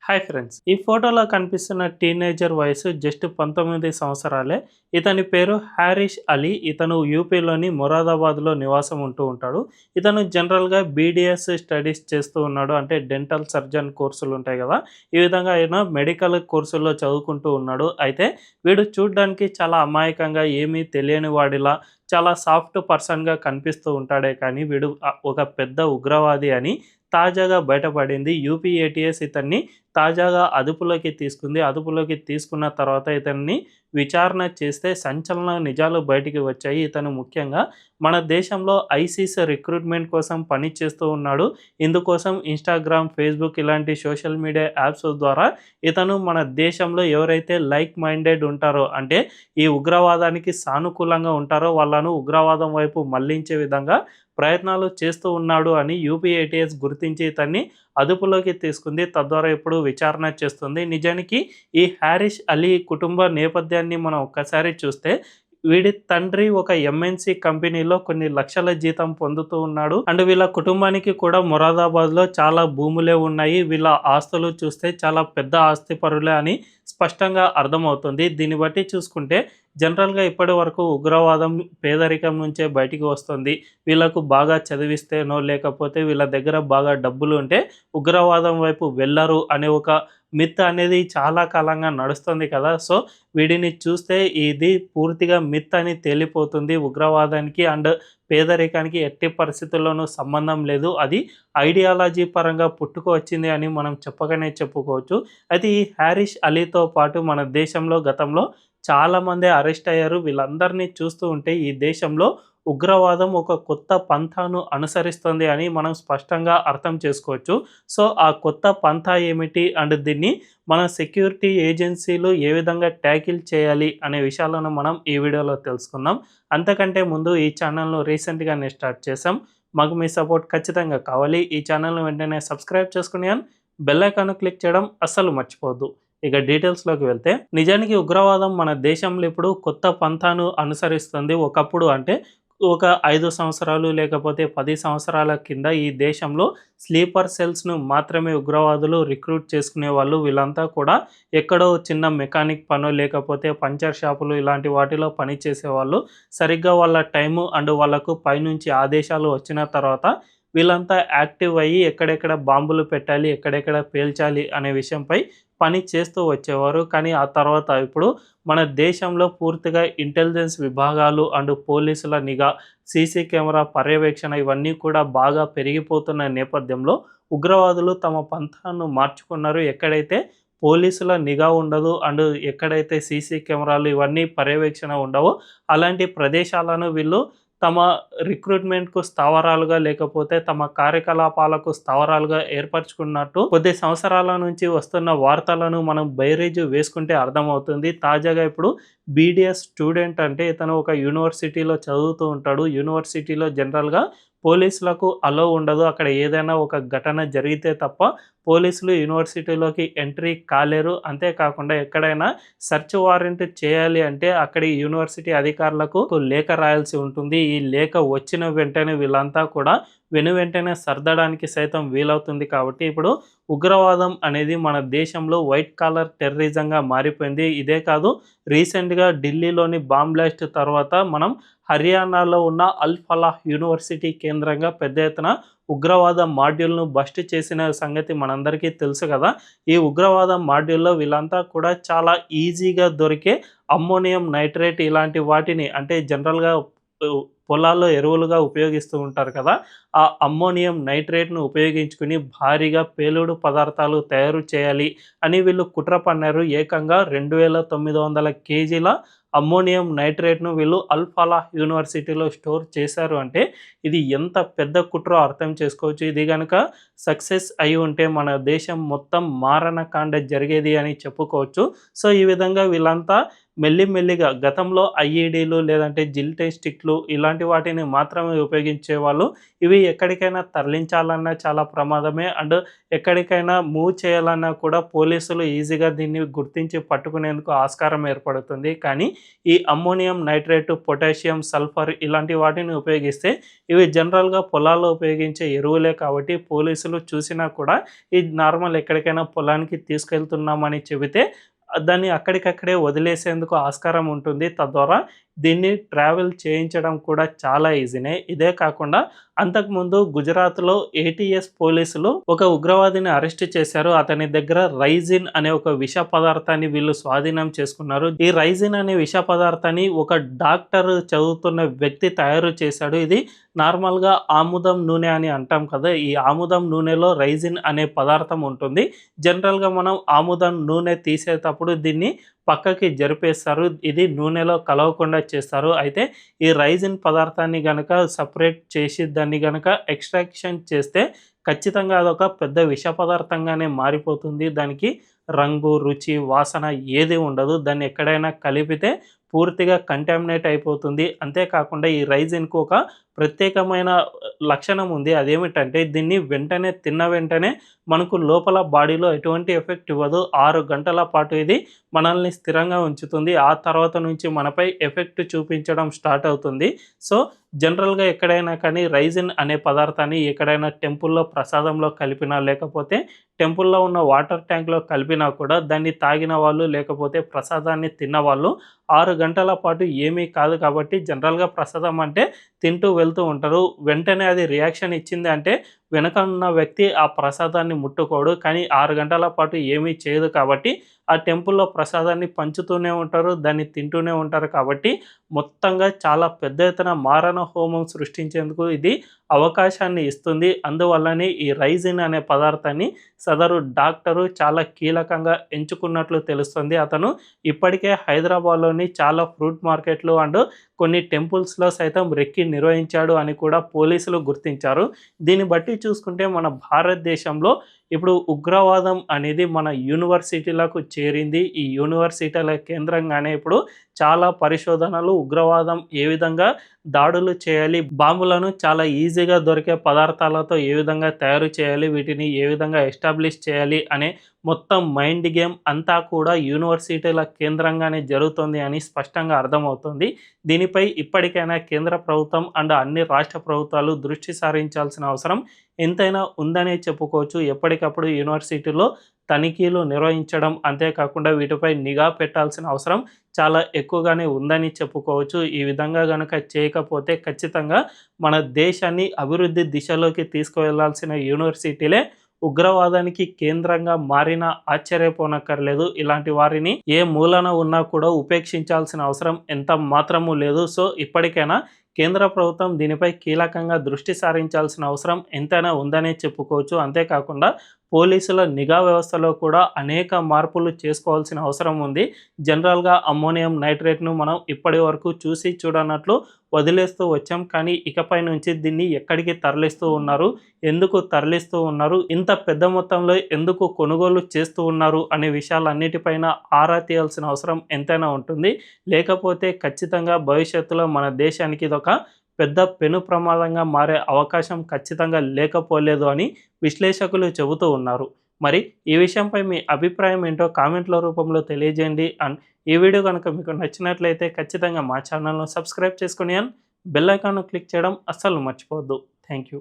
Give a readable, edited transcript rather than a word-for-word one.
Hi friends, ఈ ఫోటోలో కనిపిస్తున్న టీనేజర్ వయసు జస్ట్ 19 సంవత్సరాలే. ఇతని పేరు హారిష్ అలీ. ఇతను యూపీలోని మొరాదాబాద్లో నివాసం ఉంటూ ఉంటాడు. ఇతను జనరల్గా బీడీఎస్ స్టడీస్ చేస్తూ ఉన్నాడు. అంటే డెంటల్ సర్జన్ కోర్సులు ఉంటాయి కదా, ఈ విధంగా ఆయన మెడికల్ కోర్సుల్లో చదువుకుంటూ ఉన్నాడు. అయితే వీడు చూడ్డానికి చాలా అమాయకంగా, ఏమీ తెలియని వాడిలా, చాలా సాఫ్ట్ పర్సన్గా కనిపిస్తూ ఉంటాడే కానీ వీడు ఒక పెద్ద ఉగ్రవాది అని తాజాగా బయటపడింది. యూపీ ఏటీఎస్ ఇతన్ని తాజాగా అదుపులోకి తీసుకుంది. అదుపులోకి తీసుకున్న తర్వాత ఇతన్ని విచారణ చేస్తే సంచలన నిజాలు బయటికి వచ్చాయి. ఇతను ముఖ్యంగా మన దేశంలో ఐసీస్ రిక్రూట్మెంట్ కోసం పని చేస్తూ ఉన్నాడు. ఇందుకోసం ఇన్‌స్టాగ్రామ్, ఫేస్‌బుక్ ఇలాంటి సోషల్ మీడియా యాప్స్ ద్వారా ఇతను మన దేశంలో ఎవరైతే లైక్ మైండెడ్ ఉంటారో, అంటే ఈ ఉగ్రవాదానికి సానుకూలంగా ఉంటారో వాళ్ళను ఉగ్రవాదం వైపు మళ్లించే విధంగా ప్రయత్నాలు చేస్తూ ఉన్నాడు అని యూపీ ఏటీఎస్ గుర్తించి ఇతన్ని అదుపులోకి తీసుకుంది. తద్వారా ఇప్పుడు విచారణ చేస్తుంది. నిజానికి ఈ హారిష్ అలీ కుటుంబ నేపథ్యాన్ని మనం ఒక్కసారి చూస్తే, వీడి తండ్రి ఒక ఎంఎన్‌సి కంపెనీలో కొన్ని లక్షల జీతం పొందుతూ ఉన్నాడు. అండ్ వీళ్ళ కుటుంబానికి కూడా మొరాదాబాద్‌లో చాలా భూములే ఉన్నాయి. వీళ్ళ ఆస్తులు చూస్తే చాలా పెద్ద ఆస్తిపరులే అని స్పష్టంగా అర్థమవుతుంది. దీన్ని బట్టి చూసుకుంటే జనరల్‌గా ఇప్పటి వరకు ఉగ్రవాదం పేదరికం నుంచే బయటికి వస్తుంది. వీళ్ళకు బాగా చదివిస్తేనో, లేకపోతే వీళ్ళ దగ్గర బాగా డబ్బులు ఉంటే ఉగ్రవాదం వైపు వెళ్ళరు అనే ఒక మిత్ అనేది చాలా కాలంగా నడుస్తుంది కదా. సో వీడిని చూస్తే ఇది పూర్తిగా మిత్ అని తేలిపోతుంది. ఉగ్రవాదానికి అండ్ పేదరికానికి ఎట్టి పరిస్థితుల్లోనూ సంబంధం లేదు. అది ఐడియాలజీ పరంగా పుట్టుకొచ్చింది అని మనం చెప్పకనే చెప్పుకోవచ్చు. అయితే ఈ హారిష్ అలీతో పాటు మన దేశంలో గతంలో చాలామందే అరెస్ట్ అయ్యారు. వీళ్ళందరినీ చూస్తూ ఉంటే ఈ దేశంలో ఉగ్రవాదం ఒక కొత్త పంథాను అనుసరిస్తుంది అని మనం స్పష్టంగా అర్థం చేసుకోవచ్చు. సో ఆ కొత్త పంథా ఏమిటి అండ్ దీన్ని మన సెక్యూరిటీ ఏజెన్సీలు ఏ విధంగా ట్యాకిల్ చేయాలి అనే విషయాలను మనం ఈ వీడియోలో తెలుసుకుందాం. అంతకంటే ముందు ఈ ఛానల్‌ను రీసెంట్‌గానే స్టార్ట్ చేశాం. మాకు మీ సపోర్ట్ ఖచ్చితంగా కావాలి. ఈ ఛానల్‌ను వెంటనే సబ్స్క్రైబ్ చేసుకుని బెల్ ఐకాన్‌ను క్లిక్ చేయడం అస్సలు మర్చిపోవద్దు. ఇక డీటెయిల్స్‌లోకి వెళ్తే, నిజానికి ఉగ్రవాదం మన దేశంలో ఇప్పుడు కొత్త పంథాను అనుసరిస్తుంది. ఒకప్పుడు అంటే ఒక 5 సంవత్సరాలు లేకపోతే 10 సంవత్సరాల కింద ఈ దేశంలో స్లీపర్ సెల్స్‌ను మాత్రమే ఉగ్రవాదులు రిక్రూట్ చేసుకునేవాళ్ళు. వీళ్ళంతా కూడా ఎక్కడో చిన్న మెకానిక్ పనో, లేకపోతే పంచర్ షాపులు ఇలాంటి వాటిలో పని చేసేవాళ్ళు. సరిగ్గా వాళ్ళ టైము అండ్ వాళ్ళకు పైనుంచి ఆదేశాలు వచ్చిన తర్వాత వీళ్ళంతా యాక్టివ్ అయ్యి ఎక్కడెక్కడ బాంబులు పెట్టాలి, ఎక్కడెక్కడ పేల్చాలి అనే విషయంపై పని చేస్తూ వచ్చేవారు. కానీ ఆ తర్వాత ఇప్పుడు మన దేశంలో పూర్తిగా ఇంటెలిజెన్స్ విభాగాలు అండ్ పోలీసుల నిఘా, సీసీ కెమెరా పర్యవేక్షణ ఇవన్నీ కూడా బాగా పెరిగిపోతున్న నేపథ్యంలో ఉగ్రవాదులు తమ పంథాను మార్చుకున్నారు. ఎక్కడైతే పోలీసుల నిఘా ఉండదు అండ్ ఎక్కడైతే సీసీ కెమెరాలు ఇవన్నీ పర్యవేక్షణ ఉండవో అలాంటి ప్రదేశాలను వీళ్ళు తమ రిక్రూట్మెంట్‌కు స్థావరాలుగా, లేకపోతే తమ కార్యకలాపాలకు స్థావరాలుగా ఏర్పరచుకున్నట్టు కొద్ది సంవత్సరాల నుంచి వస్తున్న వార్తలను మనం బేరీజు వేసుకుంటే అర్థమవుతుంది. తాజాగా ఇప్పుడు బీడీఎస్ స్టూడెంట్ అంటే ఇతను ఒక యూనివర్సిటీలో చదువుతూ ఉంటాడు. యూనివర్సిటీలో జనరల్‌గా పోలీసులకు అలో ఉండదు. అక్కడ ఏదైనా ఒక ఘటన జరిగితే తప్ప పోలీసులు యూనివర్సిటీలోకి ఎంట్రీ కాలేరు. అంతేకాకుండా ఎక్కడైనా సెర్చ్ వారెంట్ చేయాలి అంటే అక్కడి యూనివర్సిటీ అధికారులకు లేఖ రాయాల్సి ఉంటుంది. ఈ లేఖ వచ్చిన వెంటనే వీళ్ళంతా కూడా వెనువెంటనే సర్దడానికి సైతం వీలవుతుంది. కాబట్టి ఇప్పుడు ఉగ్రవాదం అనేది మన దేశంలో వైట్ కాలర్ టెర్రరిజంగా మారిపోయింది. ఇదే కాదు, రీసెంట్‌గా ఢిల్లీలోని బాంబ్ బ్లాస్ట్ తర్వాత మనం హర్యానాలో ఉన్న అల్ ఫలాహ్ యూనివర్సిటీ కేంద్రంగా పెద్ద ఎత్తున ఉగ్రవాద మాడ్యూల్‌ను బస్ట్ చేసిన సంగతి మనందరికీ తెలుసు కదా. ఈ ఉగ్రవాద మాడ్యూల్‌లో వీళ్ళంతా కూడా చాలా ఈజీగా దొరికే అమ్మోనియం నైట్రేట్ ఇలాంటి వాటిని, అంటే జనరల్‌గా పొలాల్లో ఎరువులుగా ఉపయోగిస్తూ ఉంటారు కదా, ఆ అమ్మోనియం నైట్రేట్‌ను ఉపయోగించుకుని భారీగా పేలుడు పదార్థాలు తయారు చేయాలి అని వీళ్ళు కుట్ర పన్నారు. ఏకంగా 2900 కేజీల అమ్మోనియం నైట్రేట్‌ను వీళ్ళు అల్ ఫలాహ్ యూనివర్సిటీలో స్టోర్ చేశారు. అంటే ఇది ఎంత పెద్ద కుట్రో అర్థం చేసుకోవచ్చు. ఇది గనుక సక్సెస్ అయి ఉంటే మన దేశం మొత్తం మారణకాండ జరిగేది అని చెప్పుకోవచ్చు. సో ఈ విధంగా వీళ్ళంతా మెల్లిమెల్లిగా గతంలో ఐఈడీలు లేదంటే జిలిటిన్ స్టిక్‌లు ఇలాంటి వాటిని మాత్రమే ఉపయోగించేవాళ్ళు. ఇవి ఎక్కడికైనా తరలించాలన్నా చాలా ప్రమాదమే. అండ్ ఎక్కడికైనా మూవ్ చేయాలన్నా కూడా పోలీసులు ఈజీగా దీన్ని గుర్తించి పట్టుకునేందుకు ఆస్కారం ఏర్పడుతుంది. కానీ ఈ అమ్మోనియం నైట్రేట్, పొటాషియం, సల్ఫర్ ఇలాంటి వాటిని ఉపయోగిస్తే ఇవి జనరల్‌గా పొలాల్లో ఉపయోగించే ఎరువులే కాబట్టి పోలీసులు చూసినా కూడా ఇది నార్మల్ ఎక్కడికైనా పొలానికి తీసుకెళ్తున్నామని చెబితే దాన్ని అక్కడికక్కడే వదిలేసేందుకు ఆస్కారం ఉంటుంది. తద్వారా దీన్ని ట్రావెల్ చేయించడం కూడా చాలా ఈజీనే. ఇదే కాకుండా అంతకుముందు గుజరాత్‌లో ఏటీఎస్ పోలీసులు ఒక ఉగ్రవాదిని అరెస్ట్ చేశారు. అతని దగ్గర రైజిన్ అనే ఒక విష పదార్థాన్ని వీళ్ళు స్వాధీనం చేసుకున్నారు. ఈ రైజిన్ అనే విష పదార్థాన్ని ఒక డాక్టర్ చదువుతున్న వ్యక్తి తయారు చేశాడు. ఇది నార్మల్‌గా ఆముదం నూనె అని అంటాం కదా! ఈ ఆముదం నూనెలో రైజిన్ అనే పదార్థం ఉంటుంది. జనరల్‌గా మనం ఆముదం నూనె తీసేటప్పుడు దీన్ని పక్కకి జరిపేస్తారు. ఇది నూనెలో కలవకుండా చేస్తారు. అయితే ఈ రైజిన్ పదార్థాన్ని గనక సెపరేట్ చేసి దాన్ని గనక ఎక్స్ట్రాక్షన్ చేస్తే ఖచ్చితంగా అదొక పెద్ద విష పదార్థంగానే మారిపోతుంది. దానికి రంగు, రుచి, వాసన ఏది ఉండదు. దాన్ని ఎక్కడైనా కలిపితే పూర్తిగా కంటామినేట్ అయిపోతుంది. అంతేకాకుండా ఈ రైజిన్‌కు ఒక ప్రత్యేకమైన లక్షణం ఉంది. అదేమిటంటే దీన్ని వెంటనే తిన్న వెంటనే మనకు లోపల బాడీలో ఎటువంటి ఎఫెక్ట్ ఇవ్వదు. 6 గంటల పాటు ఇది మనల్ని స్థిరంగా ఉంచుతుంది. ఆ తర్వాత నుంచి మనపై ఎఫెక్ట్ చూపించడం స్టార్ట్ అవుతుంది. సో, జనరల్‌గా ఎక్కడైనా కానీ రైజిన్ అనే పదార్థాన్ని ఎక్కడైనా టెంపుల్‌లో ప్రసాదంలో కలిపినా, లేకపోతే టెంపుల్‌లో ఉన్న వాటర్ ట్యాంక్‌లో కలిపినా కూడా దాన్ని తాగిన వాళ్ళు, లేకపోతే ప్రసాదాన్ని తిన్నవాళ్ళు 6 గంటల పాటు ఏమీ కాదు కాబట్టి జనరల్‌గా ప్రసాదం అంటే తింటూ వెళ్తూ ఉంటారు. వెంటనే అది రియాక్షన్ ఇచ్చింది అంటే వెనక ఉన్న వ్యక్తి ఆ ప్రసాదాన్ని ముట్టుకోడు. కానీ 6 గంటల పాటు ఏమీ చేయదు కాబట్టి ఆ టెంపుల్‌లో ప్రసాదాన్ని పంచుతూనే ఉంటారు. దాన్ని తింటూనే ఉంటారు కాబట్టి మొత్తంగా చాలా పెద్ద ఎత్తున మారణ హోమం సృష్టించేందుకు ఇది అవకాశాన్ని ఇస్తుంది. అందువల్లనే ఈ రైజిన్ అనే పదార్థాన్ని సదరు డాక్టరు చాలా కీలకంగా ఎంచుకున్నట్లు తెలుస్తుంది. అతను ఇప్పటికే హైదరాబాద్‌లోని చాలా ఫ్రూట్ మార్కెట్లు అండ్ కొన్ని టెంపుల్స్‌లో సైతం రెక్కి నిర్వహించాడు అని కూడా పోలీసులు గుర్తించారు. దీన్ని బట్టి చూసుకుంటే మన భారతదేశంలో ఇప్పుడు ఉగ్రవాదం అనేది మన యూనివర్సిటీలకు చేరింది. ఈ యూనివర్సిటీల కేంద్రంగానే ఇప్పుడు చాలా పరిశోధనలు ఉగ్రవాదం ఏ విధంగా దాడులు చేయాలి, బాంబులను చాలా ఈజీగా దొరికే పదార్థాలతో ఏ విధంగా తయారు చేయాలి, వీటిని ఏ విధంగా ఎస్టాబ్లిష్ చేయాలి అనే మొత్తం మైండ్ గేమ్ అంతా కూడా యూనివర్సిటీల కేంద్రంగానే జరుగుతుంది అని స్పష్టంగా అర్థమవుతుంది. దీనిపై ఇప్పటికైనా కేంద్ర ప్రభుత్వం అండ్ అన్ని రాష్ట్ర ప్రభుత్వాలు దృష్టి సారించాల్సిన అవసరం ఎంతైనా ఉందనే చెప్పుకోవచ్చు. ఎప్పటికప్పుడు యూనివర్సిటీలో తనిఖీలు నిర్వహించడం, అంతేకాకుండా వీటిపై నిఘా పెట్టాల్సిన అవసరం చాలా ఎక్కువగానే ఉందని చెప్పుకోవచ్చు. ఈ విధంగా గనక చేయకపోతే ఖచ్చితంగా మన దేశాన్ని అభివృద్ధి దిశలోకి తీసుకువెళ్లాల్సిన యూనివర్సిటీలే ఉగ్రవాదానికి కేంద్రంగా మారినా ఆశ్చర్యపోనక్కర్లేదు. ఇలాంటి వారిని ఏ మూలన ఉన్నా కూడా ఉపేక్షించాల్సిన అవసరం ఎంత మాత్రమూ లేదు. సో, ఇప్పటికైనా కేంద్ర ప్రభుత్వం దీనిపై కీలకంగా దృష్టి సారించాల్సిన అవసరం ఎంతైనా ఉందనే చెప్పుకోవచ్చు. అంతేకాకుండా పోలీసుల నిఘా వ్యవస్థలో కూడా అనేక మార్పులు చేసుకోవాల్సిన అవసరం ఉంది. జనరల్‌గా అమ్మోనియం నైట్రేట్‌ను మనం ఇప్పటి వరకు చూసి చూడనట్లు వదిలేస్తూ వచ్చాం. కానీ ఇకపై నుంచి దీన్ని ఎక్కడికి తరలిస్తూ ఉన్నారు? ఎందుకు తరలిస్తూ ఉన్నారు? ఇంత పెద్ద మొత్తంలో ఎందుకు కొనుగోలు చేస్తూ ఉన్నారు? అనే విషయాలన్నిటిపైన ఆరా తీయాల్సిన అవసరం ఎంతైనా ఉంటుంది. లేకపోతే ఖచ్చితంగా భవిష్యత్తులో మన దేశానికి ఇదొక పెద్ద పెను ప్రమాదంగా మారే అవకాశం ఖచ్చితంగా లేకపోలేదు అని విశ్లేషకులు చెబుతూ ఉన్నారు. మరి ఈ విషయంపై మీ అభిప్రాయం ఏంటో కామెంట్ల రూపంలో తెలియజేయండి. అండ్ ఈ వీడియో కనుక మీకు నచ్చినట్లయితే ఖచ్చితంగా మా ఛానల్‌ను సబ్స్క్రైబ్ చేసుకొని అండ్ బెల్ ఐకాన్‌ను క్లిక్ చేయడం అస్సలు మర్చిపోవద్దు. Thank you.